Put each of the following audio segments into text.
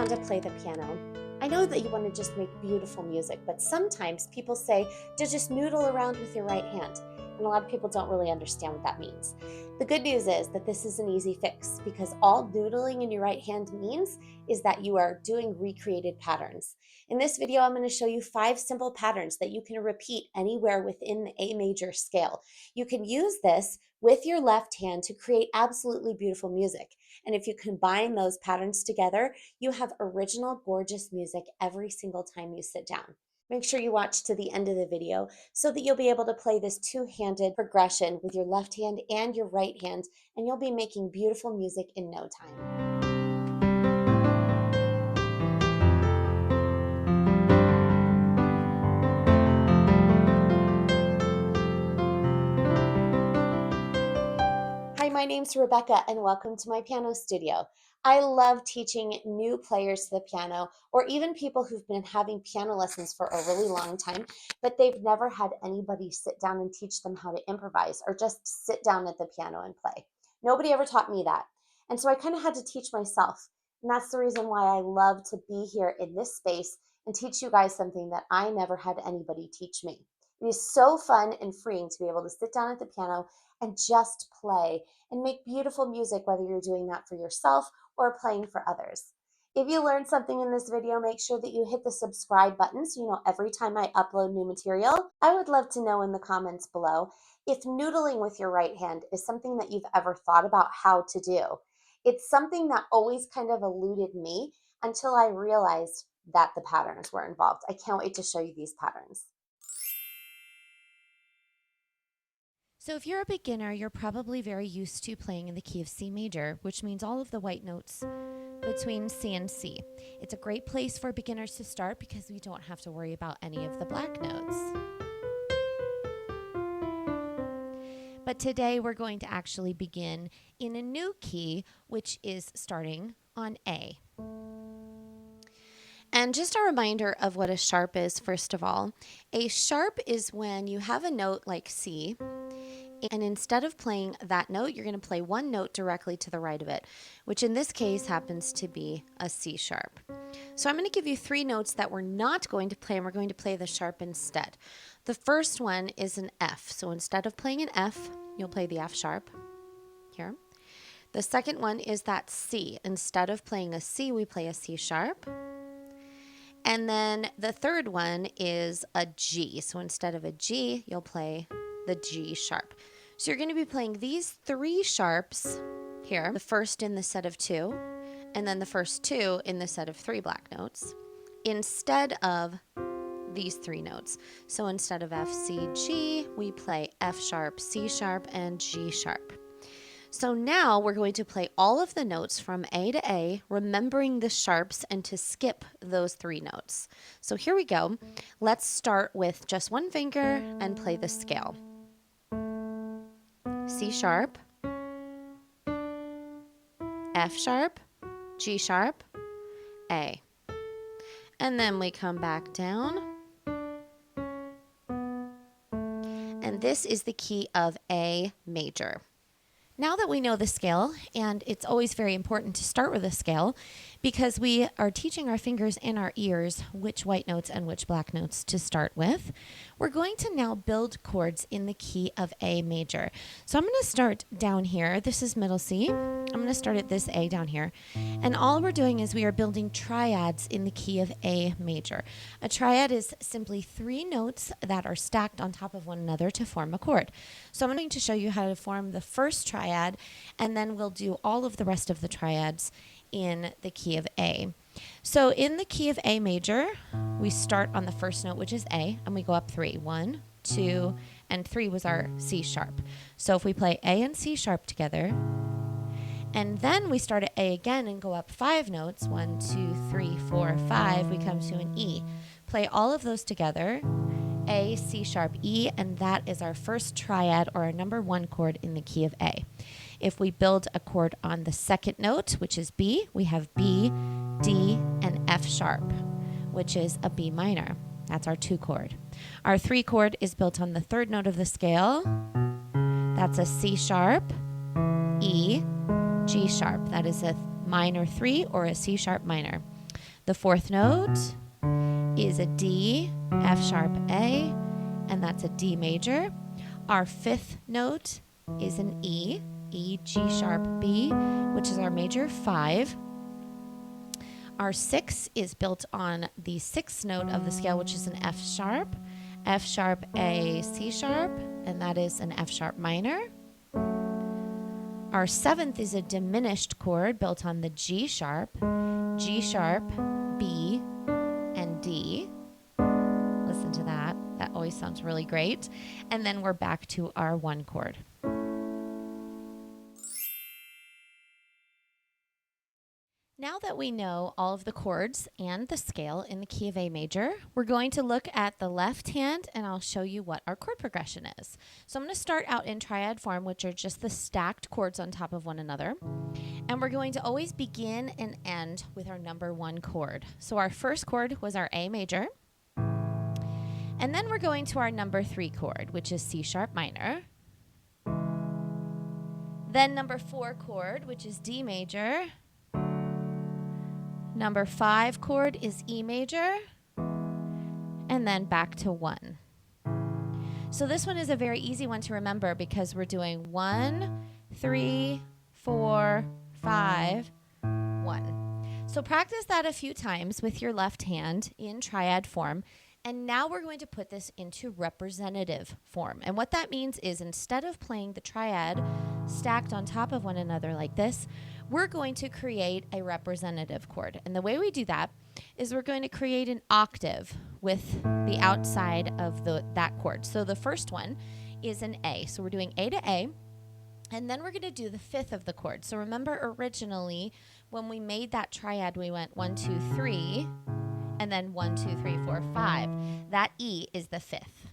down to play the piano. I know that you want to just make beautiful music, but sometimes people say to just noodle around with your right hand. And a lot of people don't really understand what that means. The good news is that this is an easy fix because all noodling in your right hand means is that you are doing recreated patterns. In this video, I'm going to show you 5 simple patterns that you can repeat anywhere within the A major scale. You can use this with your left hand to create absolutely beautiful music. And if you combine those patterns together, you have original, gorgeous music every single time you sit down. Make sure you watch to the end of the video so that you'll be able to play this two-handed progression with your left hand and your right hand, and you'll be making beautiful music in no time. Hi, my name's Rebecca and welcome to my piano studio. I love teaching new players the piano, or even people who've been having piano lessons for a really long time, but they've never had anybody sit down and teach them how to improvise or just sit down at the piano and play. Nobody ever taught me that. And so I kind of had to teach myself. And that's the reason why I love to be here in this space and teach you guys something that I never had anybody teach me. It is so fun and freeing to be able to sit down at the piano and just play and make beautiful music, whether you're doing that for yourself or playing for others. If you learned something in this video, make sure that you hit the subscribe button so you know every time I upload new material. I would love to know in the comments below if noodling with your right hand is something that you've ever thought about how to do. It's something that always kind of eluded me until I realized that the patterns were involved. I can't wait to show you these patterns. So if you're a beginner, you're probably very used to playing in the key of C major, which means all of the white notes between C and C. It's a great place for beginners to start because we don't have to worry about any of the black notes. But today we're going to actually begin in a new key, which is starting on A. And just a reminder of what a sharp is, first of all. A sharp is when you have a note like C, and instead of playing that note, you're going to play one note directly to the right of it, which in this case happens to be a C sharp. So I'm going to give you 3 notes that we're not going to play, and we're going to play the sharp instead. The first one is an F. So instead of playing an F, you'll play the F sharp here. The second one is that C. Instead of playing a C, we play a C sharp. And then the third one is a G. So instead of a G, you'll play the G sharp. So you're going to be playing these 3 sharps here, the first in the set of 2, and then the first 2 in the set of 3 black notes, instead of these 3 notes. So instead of F, C, G, we play F sharp, C sharp, and G sharp. So now we're going to play all of the notes from A to A, remembering the sharps and to skip those 3 notes. So here we go. Let's start with just one finger and play the scale. C sharp, F sharp, G sharp, A. And then we come back down. And this is the key of A major. Now that we know the scale, and it's always very important to start with a scale because we are teaching our fingers and our ears which white notes and which black notes to start with, we're going to now build chords in the key of A major. So I'm going to start down here. This is middle C. I'm going to start at this A down here. And all we're doing is we are building triads in the key of A major. A triad is simply 3 notes that are stacked on top of one another to form a chord. So I'm going to show you how to form the first triad, and then we'll do all of the rest of the triads in the key of A. So in the key of A major, we start on the first note, which is A, and we go up 3. 1, 2, and 3 was our C sharp. So if we play A and C sharp together, and then we start at A again and go up 5 notes, 1, 2, 3, 4, 5, we come to an E. Play all of those together, A, C sharp, E, and that is our first triad, or our number 1 chord in the key of A. If we build a chord on the second note, which is B, we have B, D, and F sharp, which is a B minor. That's our 2 chord. Our 3 chord is built on the third note of the scale. That's a C sharp, E, G sharp. That is a minor 3 or a C sharp minor. The fourth note is a D, F sharp A, and that's a D major. Our fifth note is an E, E, G sharp B, which is our major 5. Our 6 is built on the 6th note of the scale, which is an F sharp A, C sharp, and that is an F sharp minor. Our 7th is a diminished chord built on the G sharp, B, and D. Listen to that. That always sounds really great. And then we're back to our 1 chord. Now that we know all of the chords and the scale in the key of A major, we're going to look at the left hand and I'll show you what our chord progression is. So I'm going to start out in triad form, which are just the stacked chords on top of one another. And we're going to always begin and end with our number 1 chord. So our first chord was our A major. And then we're going to our number 3 chord, which is C sharp minor. Then number 4 chord, which is D major. Number 5 chord is E major, and then back to 1. So this one is a very easy one to remember because we're doing 1, 3, 4, 5, 1. So practice that a few times with your left hand in triad form. And now we're going to put this into representative form. And what that means is instead of playing the triad stacked on top of one another like this, we're going to create a representative chord. And the way we do that is we're going to create an octave with the outside of that chord. So the first one is an A. So we're doing A to A. And then we're going to do the 5th of the chord. So remember originally when we made that triad, we went 1, 2, 3. And then 1, 2, 3, 4, 5. That E is the 5th.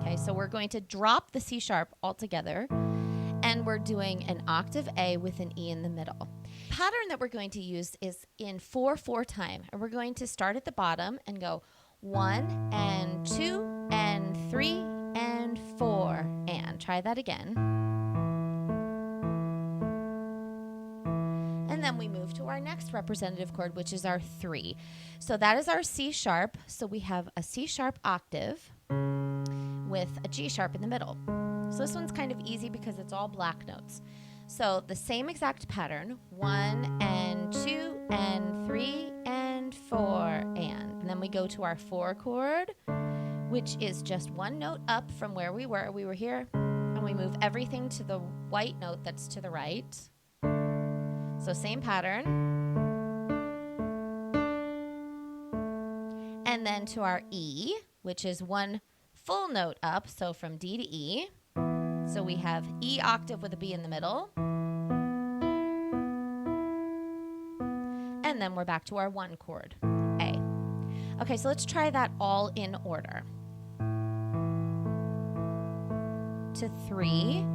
Okay, so we're going to drop the C sharp altogether, and we're doing an octave A with an E in the middle. The pattern that we're going to use is in 4/4 time, and we're going to start at the bottom and go 1 and 2 and 3 and 4 and try that again. And then we move to our next representative chord, which is our 3. So that is our C sharp. So we have a C sharp octave with a G sharp in the middle. So this one's kind of easy because it's all black notes. So the same exact pattern, 1 and 2 and 3 and 4 and then we go to our 4 chord, which is just 1 note up from where we were. We were here, and we move everything to the white note that's to the right. So same pattern. And then to our E, which is 1 full note up, so from D to E. So we have E octave with a B in the middle. And then we're back to our 1 chord, A. Okay, so let's try that all in order. To 3,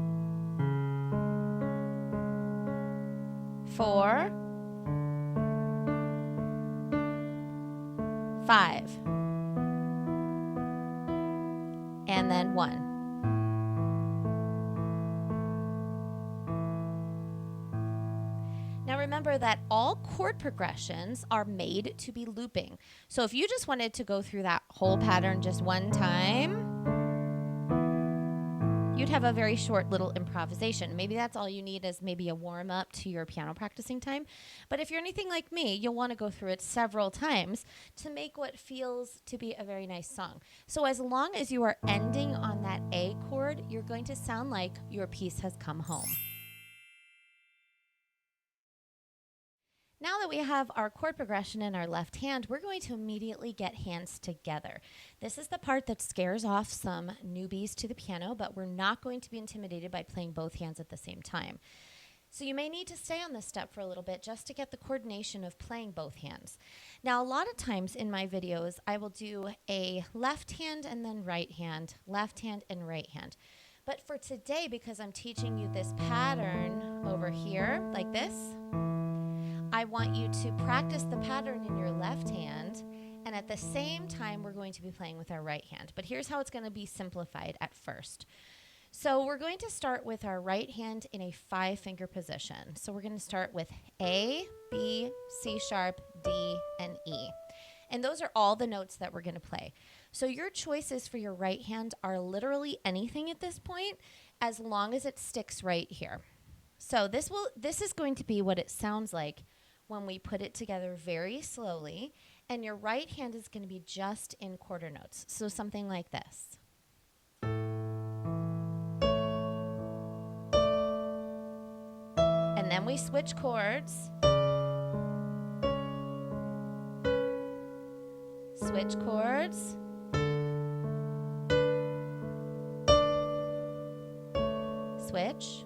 4, 5, and then 1. Now remember that all chord progressions are made to be looping. So if you just wanted to go through that whole pattern just one time, you'd have a very short little improvisation. Maybe that's all you need is maybe a warm up to your piano practicing time. But if you're anything like me, you'll want to go through it several times to make what feels to be a very nice song. So as long as you are ending on that A chord, you're going to sound like your piece has come home. Now that we have our chord progression in our left hand, we're going to immediately get hands together. This is the part that scares off some newbies to the piano, but we're not going to be intimidated by playing both hands at the same time. So you may need to stay on this step for a little bit just to get the coordination of playing both hands. Now, a lot of times in my videos, I will do a left hand and then right hand, left hand and right hand. But for today, because I'm teaching you this pattern over here, like this, I want you to practice the pattern in your left hand, and at the same time, we're going to be playing with our right hand. But here's how it's going to be simplified at first. So we're going to start with our right hand in a 5-finger position. So we're going to start with A, B, C sharp, D, and E. And those are all the notes that we're going to play. So your choices for your right hand are literally anything at this point, as long as it sticks right here. So this is going to be what it sounds like when we put it together very slowly, and your right hand is going to be just in quarter notes. So something like this. And then we switch chords. Switch chords. Switch.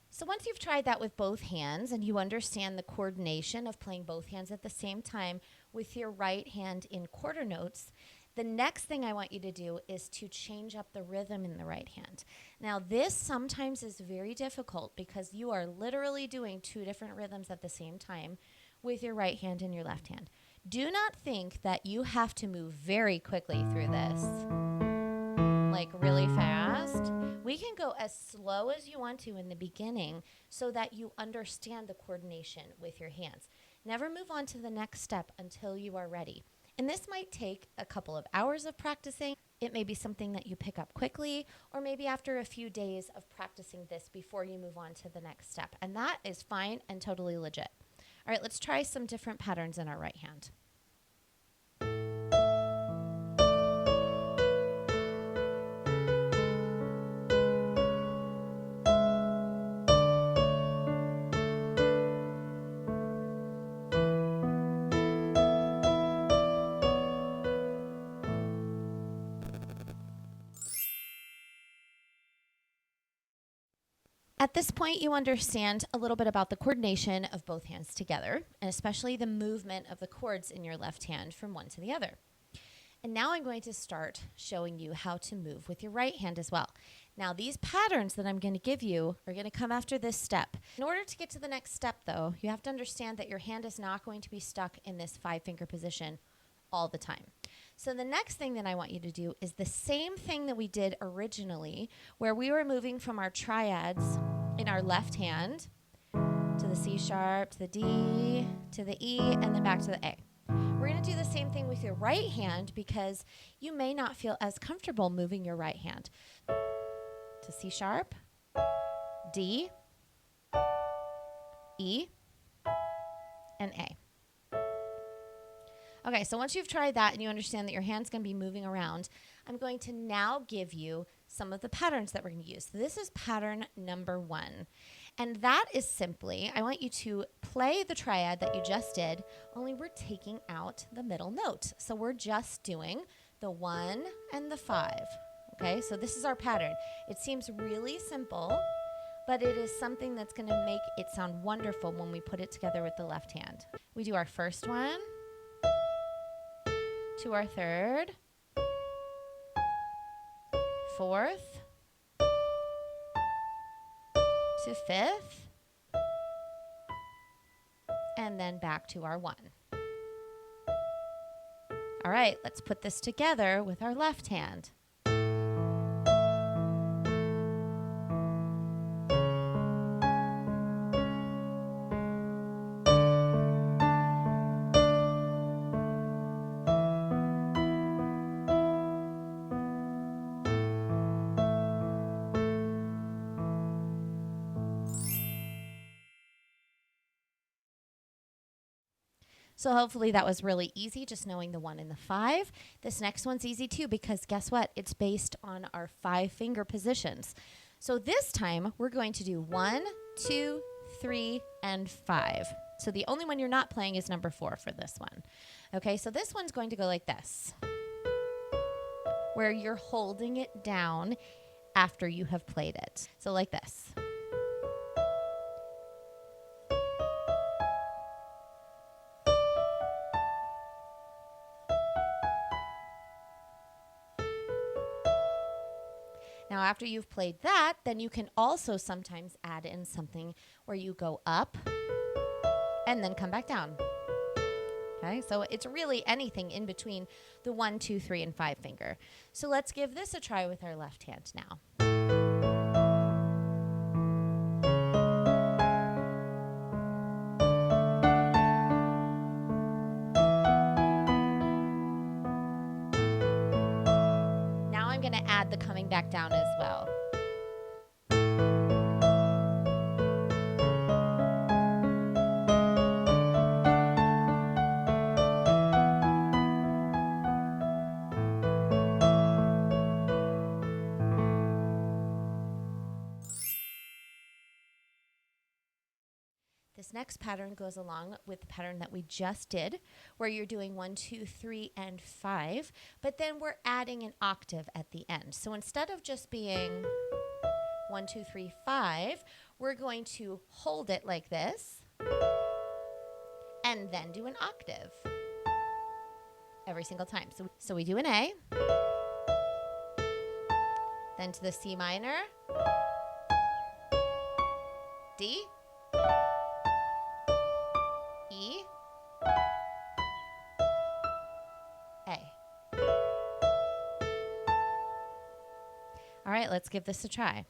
So once you've tried that with both hands and you understand the coordination of playing both hands at the same time with your right hand in quarter notes, the next thing I want you to do is to change up the rhythm in the right hand. Now, this sometimes is very difficult because you are literally doing 2 different rhythms at the same time with your right hand and your left hand. Do not think that you have to move very quickly through this, like really fast. We can go as slow as you want to in the beginning so that you understand the coordination with your hands. Never move on to the next step until you are ready. And this might take a couple of hours of practicing. It may be something that you pick up quickly, or maybe after a few days of practicing this before you move on to the next step. And that is fine and totally legit. All right, let's try some different patterns in our right hand. At this point, you understand a little bit about the coordination of both hands together, and especially the movement of the chords in your left hand from one to the other. And now I'm going to start showing you how to move with your right hand as well. Now, these patterns that I'm going to give you are going to come after this step. In order to get to the next step, though, you have to understand that your hand is not going to be stuck in this 5-finger position all the time. So the next thing that I want you to do is the same thing that we did originally, where we were moving from our triads in our left hand to the C sharp, to the D, to the E, and then back to the A. We're going to do the same thing with your right hand because you may not feel as comfortable moving your right hand. To C sharp, D, E, and A. Okay, so once you've tried that and you understand that your hand's going to be moving around, I'm going to now give you some of the patterns that we're going to use. So this is pattern number 1. And that is simply, I want you to play the triad that you just did, only we're taking out the middle note. So we're just doing the 1 and the 5. Okay, so this is our pattern. It seems really simple, but it is something that's going to make it sound wonderful when we put it together with the left hand. We do our first one to our third, fourth, to fifth, and then back to our 1. All right, let's put this together with our left hand. So hopefully that was really easy, just knowing the 1 and the 5. This next one's easy too, because guess what? It's based on our 5-finger positions. So this time we're going to do 1, 2, 3, and 5. So the only one you're not playing is number 4 for this one. Okay, so this one's going to go like this, where you're holding it down after you have played it. So like this. Now, after you've played that, then you can also sometimes add in something where you go up and then come back down. Okay, so it's really anything in between the 1, 2, 3, and 5 finger. So let's give this a try with our left hand now. Now I'm going to add the coming back down as well. This next pattern goes along with the pattern that we just did, where you're doing 1, 2, 3, and 5, but then we're adding an octave at the end. So instead of just being 1, 2, 3, 5, we're going to hold it like this and then do an octave every single time. So we do an A, then to the C minor, D, E, A. All right, let's give this a try.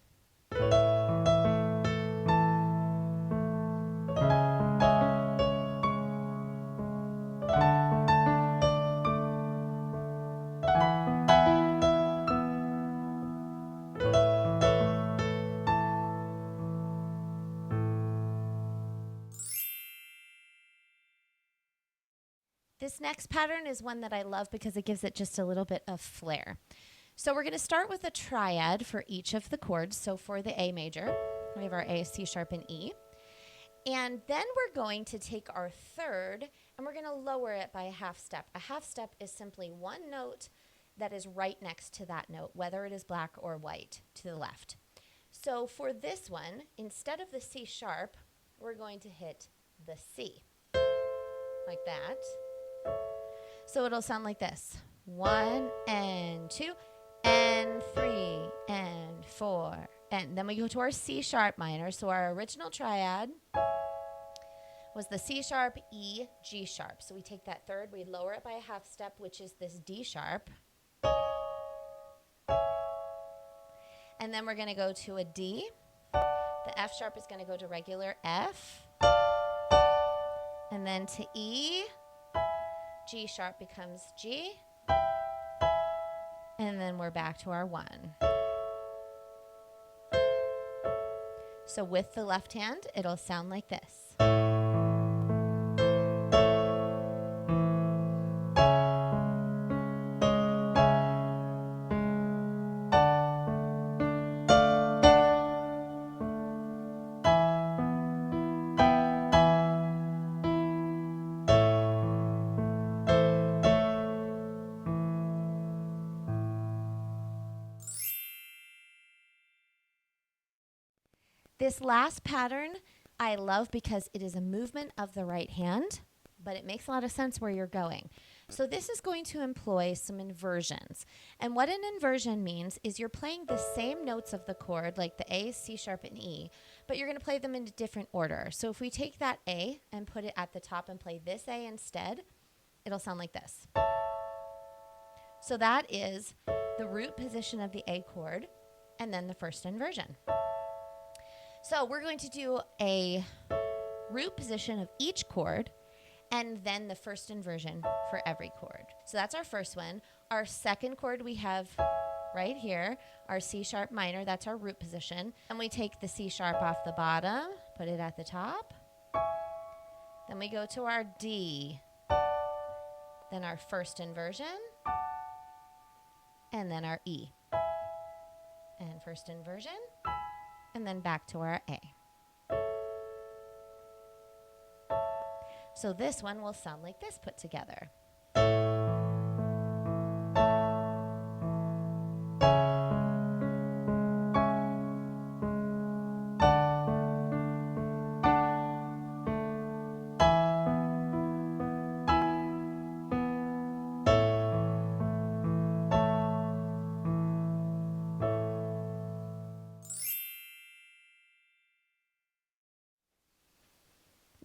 This next pattern is one that I love because it gives it just a little bit of flair. So we're going to start with a triad for each of the chords. So for the A major, we have our A, C sharp, and E. And then we're going to take our third and we're going to lower it by a half step. A half step is simply one note that is right next to that note, whether it is black or white to the left. So for this one, instead of the C sharp, we're going to hit the C, like that. So it'll sound like this. 1 and 2 and 3 and 4. And then we go to our C sharp minor. So our original triad was the C sharp, E, G sharp. So we take that third, we lower it by a half step, which is this D sharp. And then we're going to go to a D. The F sharp is going to go to regular F. And then to E. G sharp becomes G, and then we're back to our 1. So with the left hand, it'll sound like this. This last pattern I love because it is a movement of the right hand, but it makes a lot of sense where you're going. So this is going to employ some inversions. And what an inversion means is you're playing the same notes of the chord, like the A, C sharp, and E, but you're going to play them in a different order. So if we take that A and put it at the top and play this A instead, it'll sound like this. So that is the root position of the A chord and then the first inversion. So we're going to do a root position of each chord and then the first inversion for every chord. So that's our first one. Our second chord we have right here, our C sharp minor, that's our root position. And we take the C sharp off the bottom, put it at the top. Then we go to our D, then our first inversion, and then our E. And first inversion, and then back to our A. So this one will sound like this put together.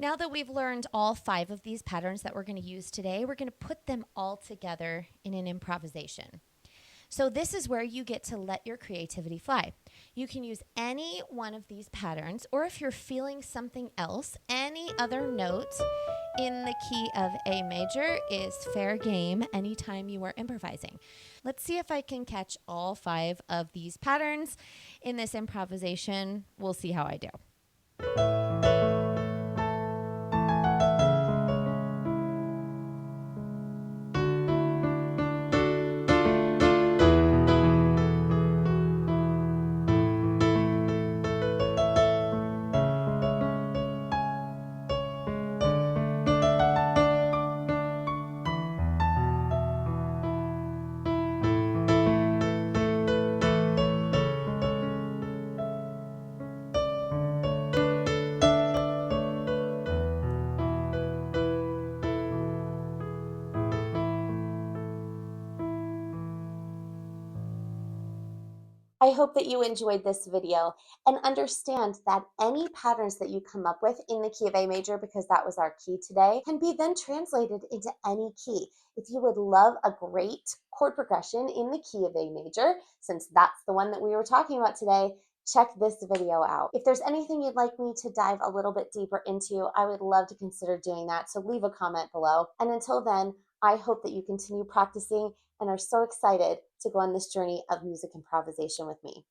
Now that we've learned all 5 of these patterns that we're going to use today, we're going to put them all together in an improvisation. So this is where you get to let your creativity fly. You can use any one of these patterns, or if you're feeling something else, any other note in the key of A major is fair game anytime you are improvising. Let's see if I can catch all 5 of these patterns in this improvisation. We'll see how I do. I hope that you enjoyed this video and understand that any patterns that you come up with in the key of A major, because that was our key today, can be then translated into any key. If you would love a great chord progression in the key of A major, since that's the one that we were talking about today, check this video out. If there's anything you'd like me to dive a little bit deeper into, I would love to consider doing that. So leave a comment below. And until then, I hope that you continue practicing and are so excited to go on this journey of music improvisation with me.